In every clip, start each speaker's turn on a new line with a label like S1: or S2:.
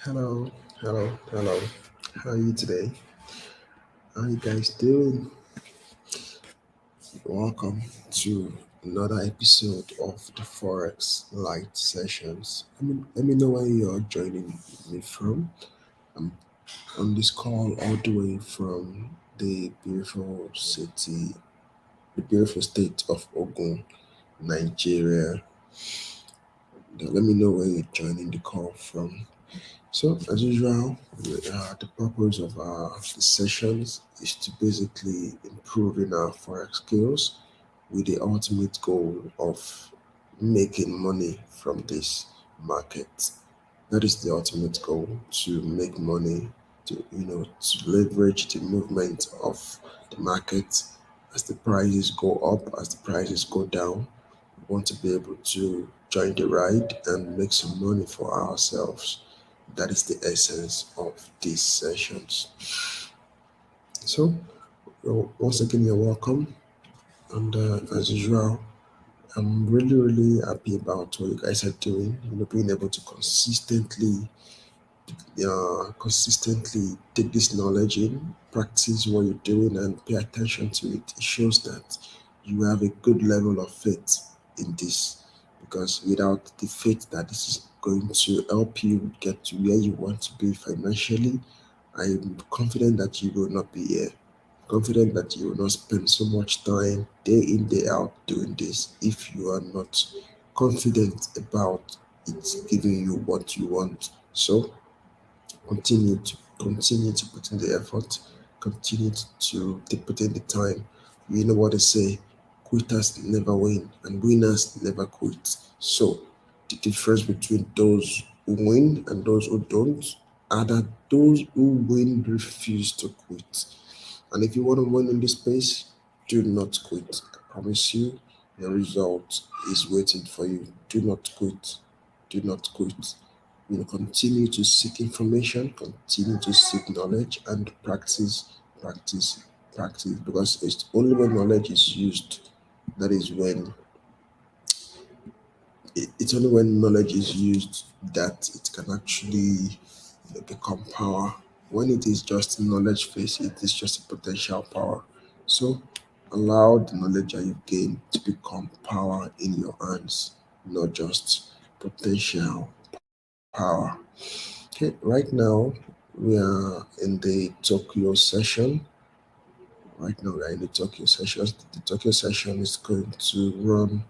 S1: Hello, hello. How are you today? How you guys doing? Welcome to another episode of the FOREX LIGHT sessions. Let me know where you're joining me from. I'm on this call all the way from the beautiful state of Ogun, Nigeria. Now, let me know where you're joining the call from. So, as usual, the purpose of the sessions is to basically improving our forex skills with the ultimate goal of making money from this market. That is the ultimate goal, to make money, to leverage the movement of the market as the prices go up, as the prices go down. We want to be able to join the ride and make some money for ourselves. That is the essence of these sessions. So, once again, you're welcome. And as usual, I'm really happy about what you guys are doing. Being able to consistently take this knowledge in, practice what you're doing, and pay attention to it. It shows that you have a good level of faith in this. Because without the faith that this is going to help you get to where you want to be financially, I'm confident that you will not be here. Confident that you will not spend so much time day in, day out doing this if you are not confident about it giving you what you want. So continue to put in the effort, continue to put in the time. You know what they say, quitters never win and winners never quit. So the difference between those who win and those who don't are that those who win refuse to quit. And if you want to win in this space, do not quit. I promise you, the result is waiting for you. Do not quit. Do not quit. Continue to seek information, continue to seek knowledge, and practice, practice. Because it's only when knowledge is used that is when it's only when knowledge is used that it can actually become power. When it is just knowledge phase, it is just a potential power. So allow the knowledge that you gain to become power in your hands, not just potential power. Okay, right now we are in the Tokyo session. Right now we are in the Tokyo session. The Tokyo session is going to run,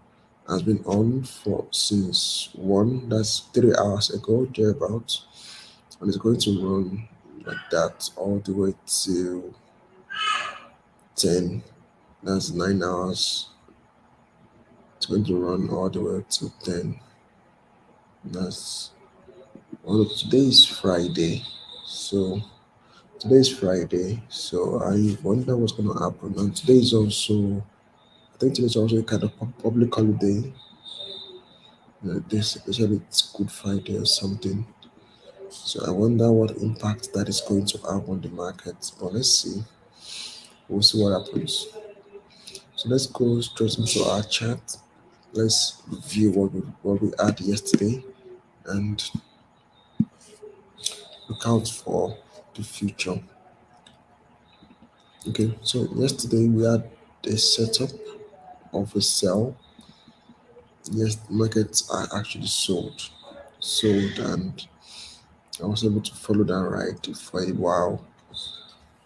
S1: has been on for since 1, that's 3 hours ago, thereabouts, and it's going to run like that all the way to 10. That's 9 hours. It's going to run all the way to 10. That's today is Friday. So today is Friday. So I wonder what's gonna happen. And today is also, I think today is also a kind of public holiday. This especially it's Good Friday or something. So I wonder what impact that is going to have on the market. But let's see. We'll see what happens. So let's go straight into our chat. Let's review what we had yesterday and look out for the future. Okay, so yesterday we had a setup of a sell. Yes, markets are actually sold, and I was able to follow that ride for a while.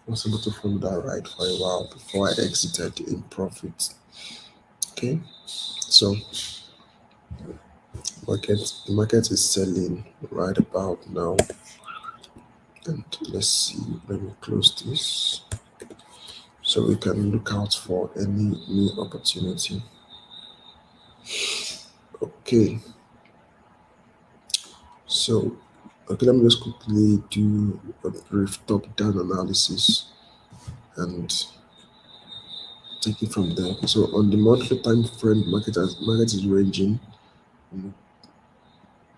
S1: I was able to follow that ride for a while before I exited in profit. Okay, so the market is selling right about now. And let's see, let me close this so we can look out for any new opportunity. Okay, so let me just quickly do a brief top-down analysis and take it from there. So on the monthly time frame, market is ranging.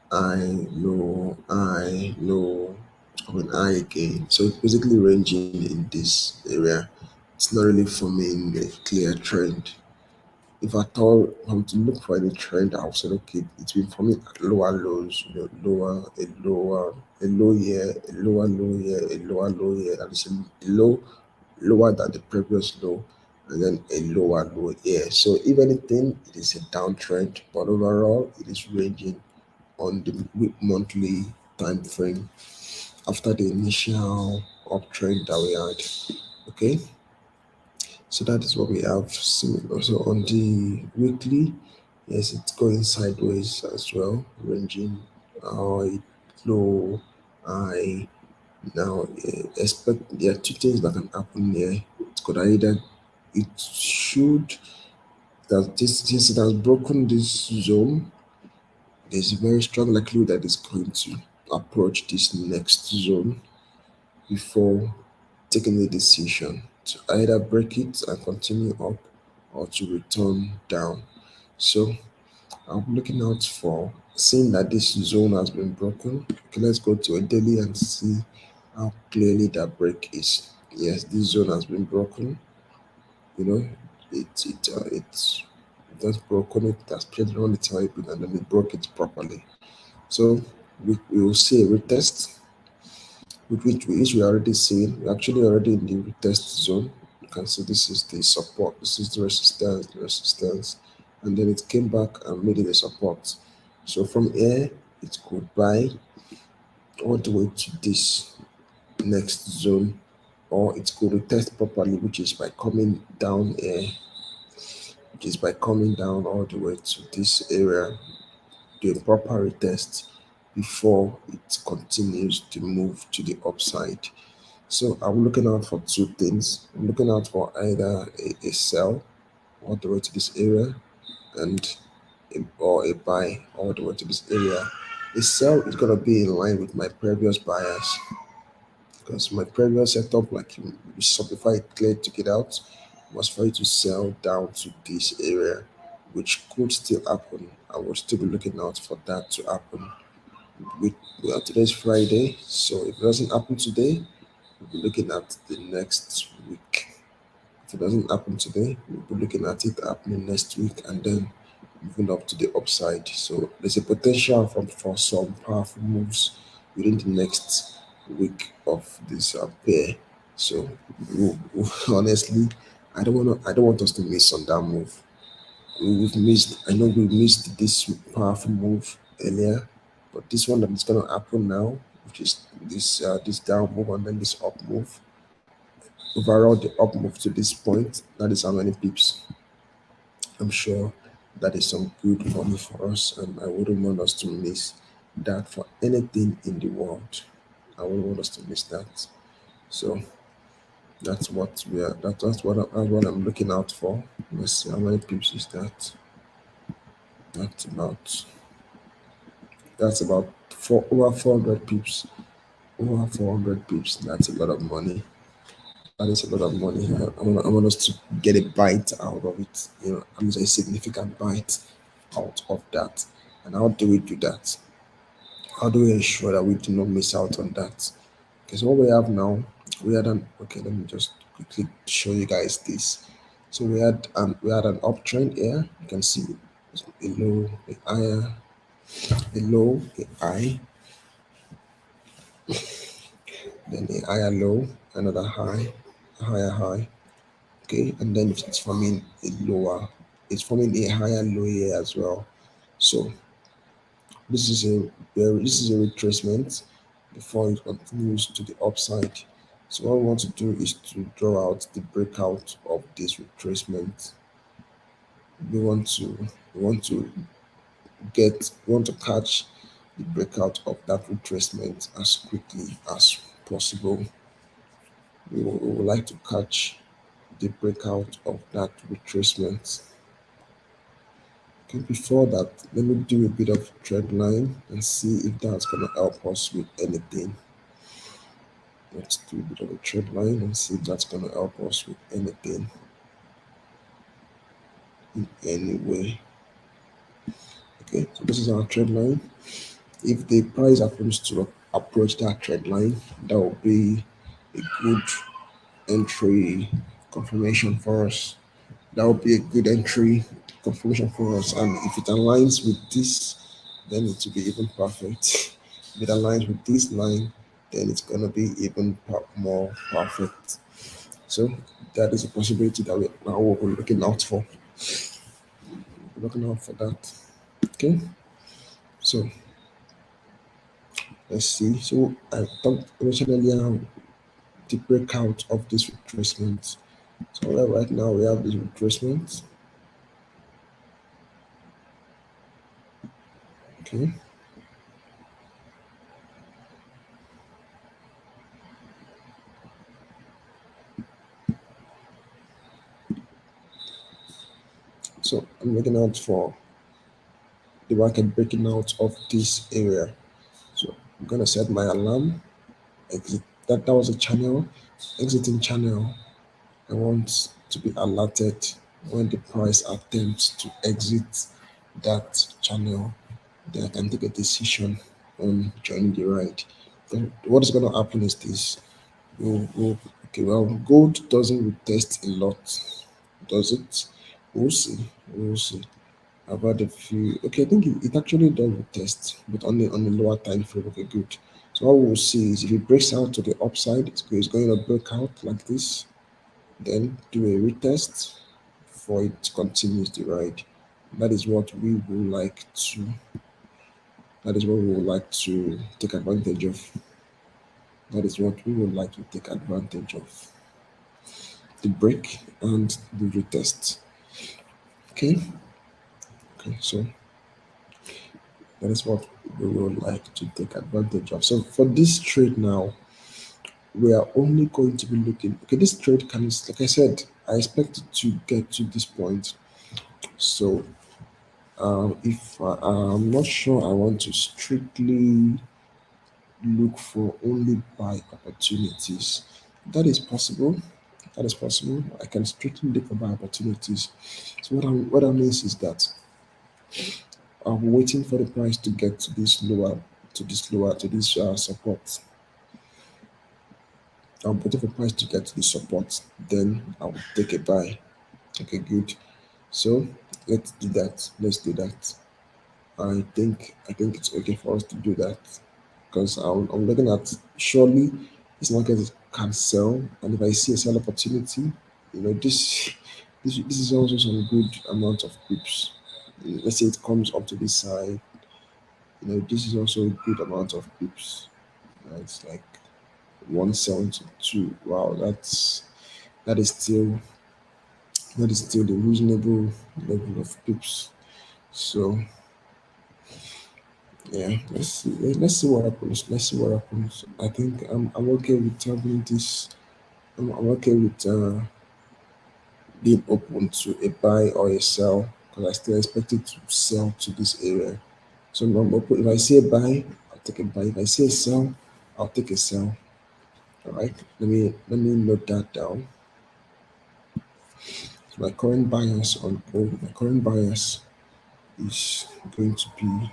S1: I know, coming high again. So it's basically ranging in this area. It's not really forming a clear trend. If at all I'm to look for any trend, I'll say okay, it's been forming lower lows, a low here, a lower low here, a lower low here, and it's a low lower than the previous low, and then a lower low here. So if anything, it is a downtrend, but overall it is ranging on the monthly time frame after the initial uptrend that we had. Okay, so that is what we have seen. Also on the weekly, yes, it's going sideways as well, ranging high, low, high. Now, expect there are two things that can happen here. It could either, it should, that this since it has broken this zone, there's a very strong likelihood that it's going to approach this next zone before taking a decision to either break it and continue up or to return down. So I'm looking out for seeing that this zone has been broken. Okay, let's go to a daily and see how clearly that break is. Yes, this zone has been broken. You know, it's just broken. It has played around the table and then it broke it properly. So we will see a retest, which we already seen. We're actually already in the retest zone. You can see this is the support, this is the resistance, and then it came back and made it a support. So from here, it could buy all the way to this next zone, or it could retest properly, which is by coming down here, which is by coming down all the way to this area, do a proper retest before it continues to move to the upside. So I'm looking out for two things. I'm looking out for either a sell all the way to this area and or a buy all the way to this area. A sell is gonna be in line with my previous bias because my previous setup, like you simplify it clear, took it out, was for you to sell down to this area, which could still happen. I will still be looking out for that to happen. With well, today's Friday, so if it doesn't happen today, we'll be looking at the next week. If it doesn't happen today, we'll be looking at it happening next week and then moving up to the upside. So there's a potential for some powerful moves within the next week of this pair. So honestly, I don't want us to miss on that move. We've missed. I know we missed this powerful move earlier, but this one that is gonna happen now, which is this down move and then this up move. Overall, the up move to this point, that is how many pips. I'm sure that is some good money for us, and I wouldn't want us to miss that for anything in the world. I wouldn't want us to miss that. So that's what we are. That's what I'm looking out for. Let's see how many pips is that. That's about four over 400 pips. Over 400 pips. That's a lot of money. That is a lot of money. I want us to get a bite out of it. I mean, a significant bite out of that. And how do we do that? How do we ensure that we do not miss out on that? Because what we have now, we had an okay. Let me just quickly show you guys this. So we had an uptrend here. You can see a low, a higher, a low, a high, then a higher low, another high, a higher high. Okay, and then it's forming a lower, it's forming a higher low here as well. So this is a retracement before it continues to the upside. So what we want to do is to draw out the breakout of this retracement. We want to we want to we want to catch the breakout of that retracement as quickly as possible. We would like to catch the breakout of that retracement. Okay, before that, let me do a bit of trend line and see if that's gonna help us with anything. Let's do a bit of a trend line and see if that's gonna help us with anything in any way. Okay, so this is our trend line. If the price happens to approach that trend line, that will be a good entry confirmation for us. That would be a good entry confirmation for us. And if it aligns with this, then it will be even perfect. If it aligns with this line, then it's gonna be even more perfect. So that is a possibility that we now we're looking out for. We're looking out for that. Okay. So let's see. So I talked originally the breakout of this retracement. So right now we have this retracement. Okay. So I'm looking out for the market breaking out of this area. So I'm gonna set my alarm. Exit that was a channel, exiting channel. I want to be alerted when the price attempts to exit that channel. Then I can take a decision on joining the ride. Then what is going to happen is this. Okay, well, gold doesn't retest a lot, does it? We'll see. We'll see. I've had a few. Okay, I think it actually does retest, but on the lower time frame. Okay, good. So what we'll see is if it breaks out to the upside, it's going to break out like this, then do a retest before it continues the ride. That is what we would like to. That is what we would like to take advantage of. That is what we would like to take advantage of. The break and the retest. Okay. Okay. So that is what we would like to take advantage of. So for this trade now, we are only going to be looking. Okay, this trade can, like I said, I expect it to get to this point. So if I'm not sure, I want to strictly look for only buy opportunities. That is possible. That is possible. I can strictly look for buy opportunities. So what that means is that I'm waiting for the price to get to this support. I'm waiting for the price to get to the support. Then I'll take a buy. Okay, good. So let's do that. Let's do that. I think it's okay for us to do that because I'm looking at surely this market can sell, and if I see a sell opportunity, this is also some good amount of pips. Let's say it comes up to this side, this is also a good amount of pips. It's like 172. Wow, that is still that is still the reasonable level of pips. So yeah, let's see what happens. Let's see what happens. I think I'm okay with having this. I'm okay with being open to a buy or a sell because I still expect it to sell to this area. So I'm open. If I see a buy, I'll take a buy. If I see a sell, I'll take a sell. All right. Let me note that down. So my current bias is going to be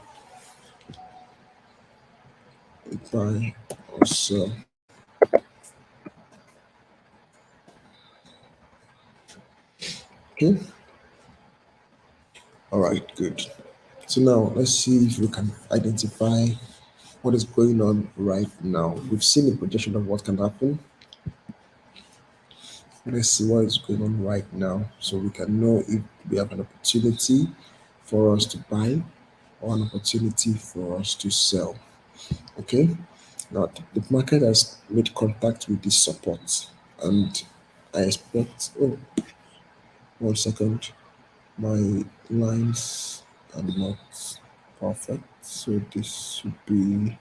S1: a buy or sell. Okay. All right. Good. So now let's see if we can identify what is going on right now. We've seen a projection of what can happen. Let's see what is going on right now so we can know if we have an opportunity for us to buy or an opportunity for us to sell. Okay. Now the market has made contact with this support, and I expect. Oh, 1 second. My lines are not perfect, so this should be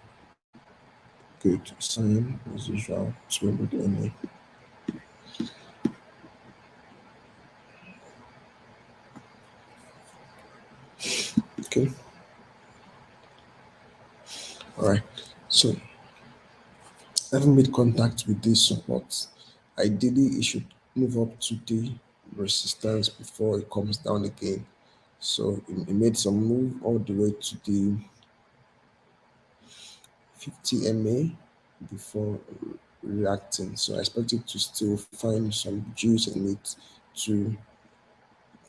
S1: good. Sign as usual. 200 MA. Okay. All right. So having made contact with this support, ideally it should move up to the resistance before it comes down again. So it made some move all the way to the 50 MA before reacting. So I expect it to still find some juice in it to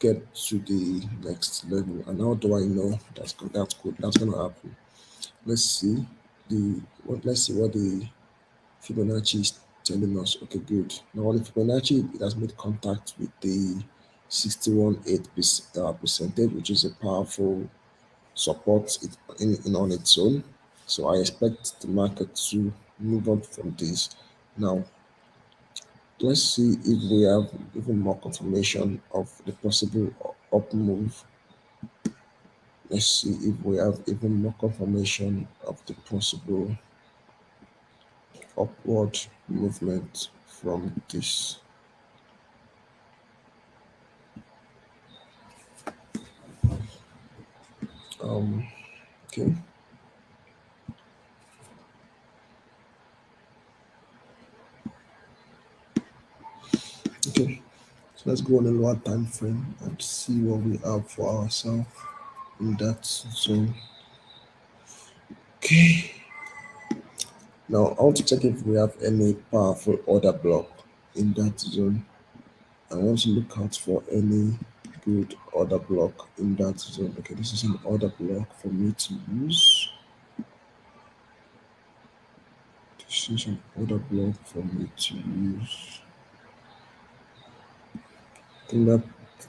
S1: get to the next level. And how do I know that's good? That's gonna happen. Let's see let's see what the Fibonacci is telling us. Okay, good. Now on the Fibonacci, it has made contact with the 61.8 percentage, which is a powerful support in on its own. So I expect the market to move on from this. Now let's see if we have even more confirmation of the possible up move. Let's see if we have even more confirmation of the possible upward movement from this. Um, okay, okay. So let's go on a lower time frame and see what we have for ourselves in that zone. Okay. Now I want to check if we have any powerful order block in that zone. I want to look out for any good order block in that zone. Okay, this is an order block for me to use. This is an order block for me to use. I think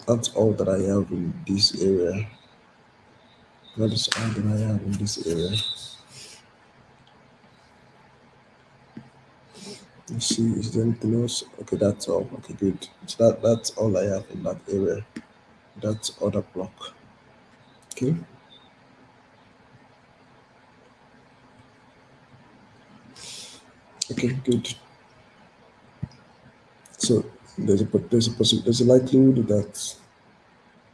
S1: that's all that I have in this area. That is all that I have in this area. Let's see, is there anything else? Okay, that's all. Okay, good. So that's all I have in that area. That's order block. Okay. Okay, good. So there's a likelihood that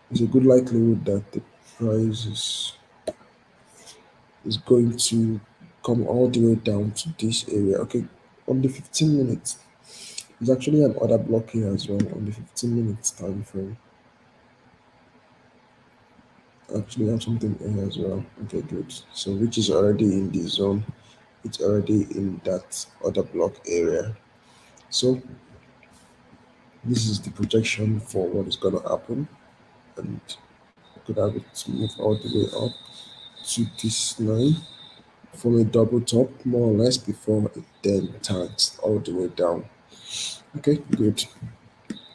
S1: there's a good likelihood that the price is going to come all the way down to this area. Okay, on the 15 minutes, there's actually an order block here as well on the 15 minutes time frame. Actually have something here as well. Okay, good. So which is already in the zone. It's already in that order block area. So this is the projection for what is gonna happen, and I could have it move all the way up to this line from a double top more or less before it then turns all the way down. Okay, good.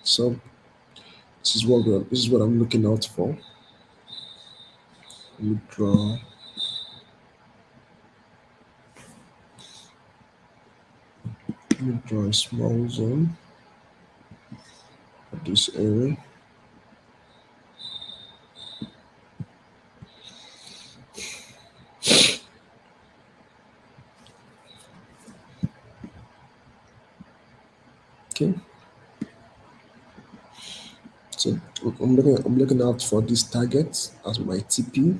S1: So this is what I'm looking out for. Let me draw a small zone at this area. Okay. So I'm looking out for this target as my TP.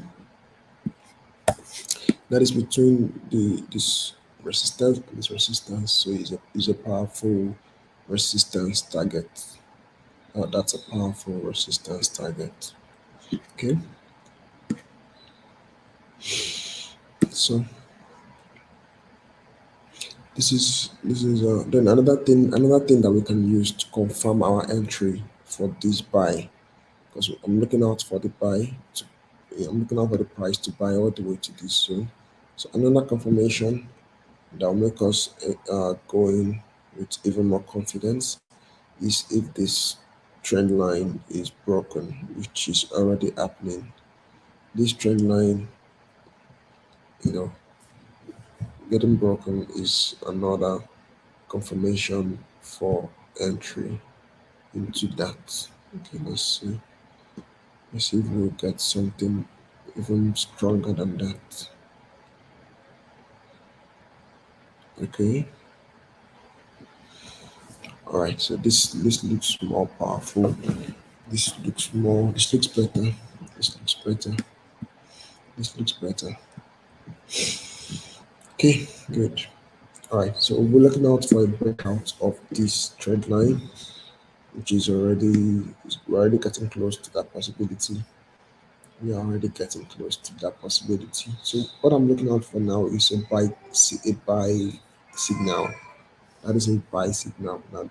S1: That is between this resistance and this resistance. So it's a powerful resistance target. That's a powerful resistance target. Okay. So this is then another thing that we can use to confirm our entry for this buy, because I'm looking out for the buy to I'm looking out for the price to buy all the way to this zone. So another confirmation that will make us go in with even more confidence is if this trend line is broken, which is already happening. This trend line, you know, getting broken is another confirmation for entry into that. Okay, let's see. Let's see if we'll get something even stronger than that. Okay. All right. So this looks more powerful. This looks better. This looks better. This looks better. Okay, good. All right. So we're looking out for a breakout of this trend line, which is we're already getting close to that possibility. We are already getting close to that possibility. So what I'm looking out for now is a buy signal. That is a buy signal. Now,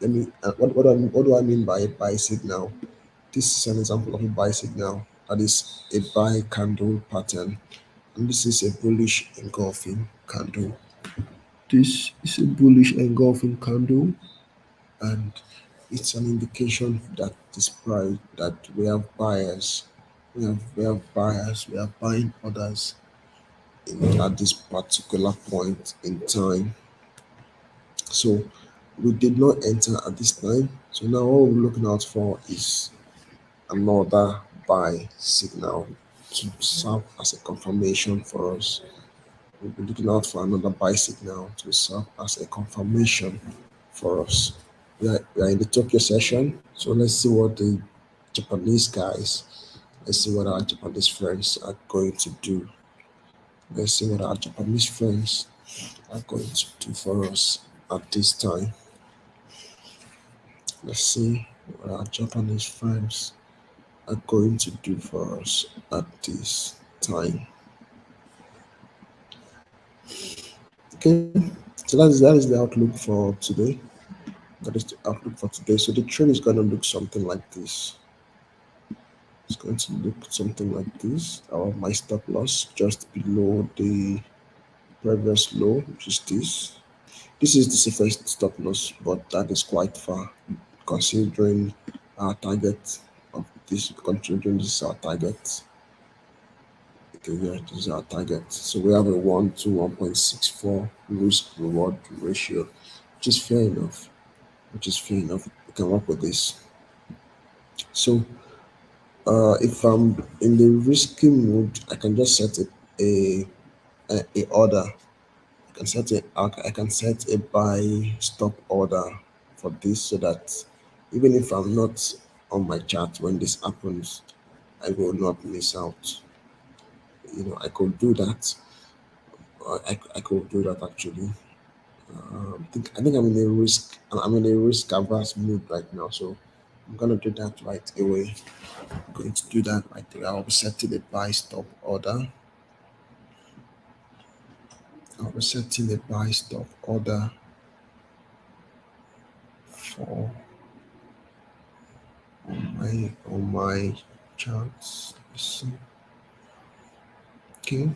S1: let me. What do I mean by a buy signal? This is an example of a buy signal. That is a buy candle pattern. And this is a bullish engulfing candle. This is a bullish engulfing candle, and it's an indication that this price that we have buyers. We have buyers. We are buying orders at this particular point in time. So we did not enter at this time. So now what we're looking out for is another buy signal to serve as a confirmation for us. We'll be looking out for another buy signal to serve as a confirmation for us. We are in the Tokyo session, so let's see what the Japanese guys, let's see what our Japanese friends are going to do. Let's see what our Japanese friends are going to do for us at this time. Let's see what our Japanese friends are going to do for us at this time. Okay, so that is the outlook for today. That is the outlook for today. So the trend is going to look something like this. It's going to look something like this. My stop loss just below the previous low, which is this. This is the safest stop loss, but that is quite far considering our target of this. Considering this is our target. Okay, yeah, this is our target. So we have a 1 to 1.64 risk reward ratio, which is fair enough. Which is fair enough. We can work with this. So if I'm in the risky mood, I can just set a, a order. I can set a buy stop order for this so that even if I'm not on my chart when this happens, I will not miss out. I could do that. I could do that actually. I think I'm in a risk averse mood right now, so I'm gonna do that right away. I'm going to do that right away. I'll be setting a buy stop order. I'll be setting a buy stop order for on my charts. Let's see. Okay,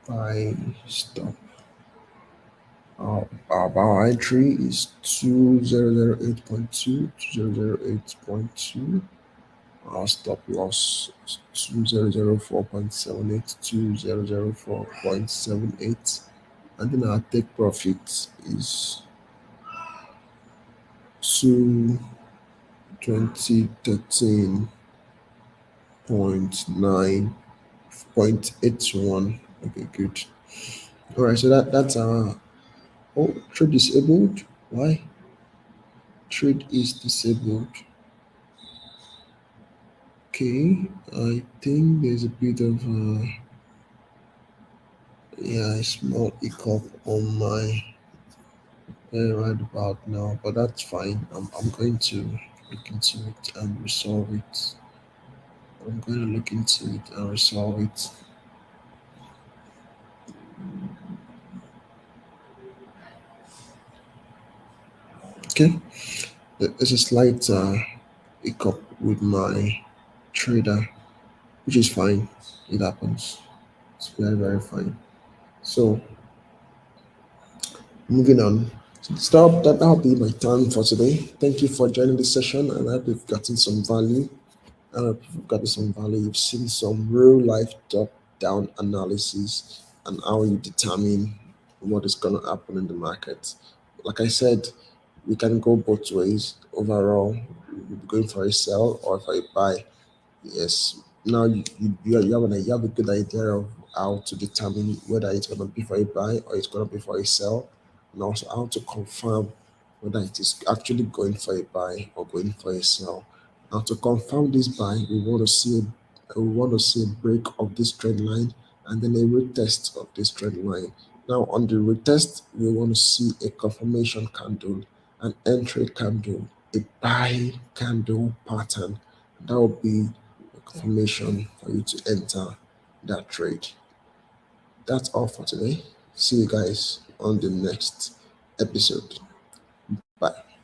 S1: buy stop. Our entry is 2008.2, 2008.2. Our stop loss is 2004.78, 2004.78. And then our take profit is 2 2013.9.81. Okay, good. All right, so that's our trade disabled. Why? Trade is disabled. Okay, I think there's a bit of a small hiccup on my right about now, but that's fine. I'm going to look into it and resolve it. I'm going to look into it and resolve it. Okay, there's a slight hiccup with my trader, which is fine. It happens. It's very, very fine. So, moving on. So stop. That'll be my time for today. Thank you for joining the session, and I hope you've gotten some value. I hope you've gotten some value. You've seen some real life top-down analysis and how you determine what is going to happen in the market. Like I said, we can go both ways. Overall, we'll be going for a sell or for a buy. Yes. Now you have a good idea of how to determine whether it's going to be for a buy or it's going to be for a sell, and also how to confirm whether it is actually going for a buy or going for a sell. Now to confirm this buy, we want to see a break of this trend line and then a retest of this trend line. Now on the retest, we want to see a confirmation candle, an entry candle, a buy candle pattern. That will be confirmation for you to enter that trade. That's all for today. See you guys on the next episode. Bye.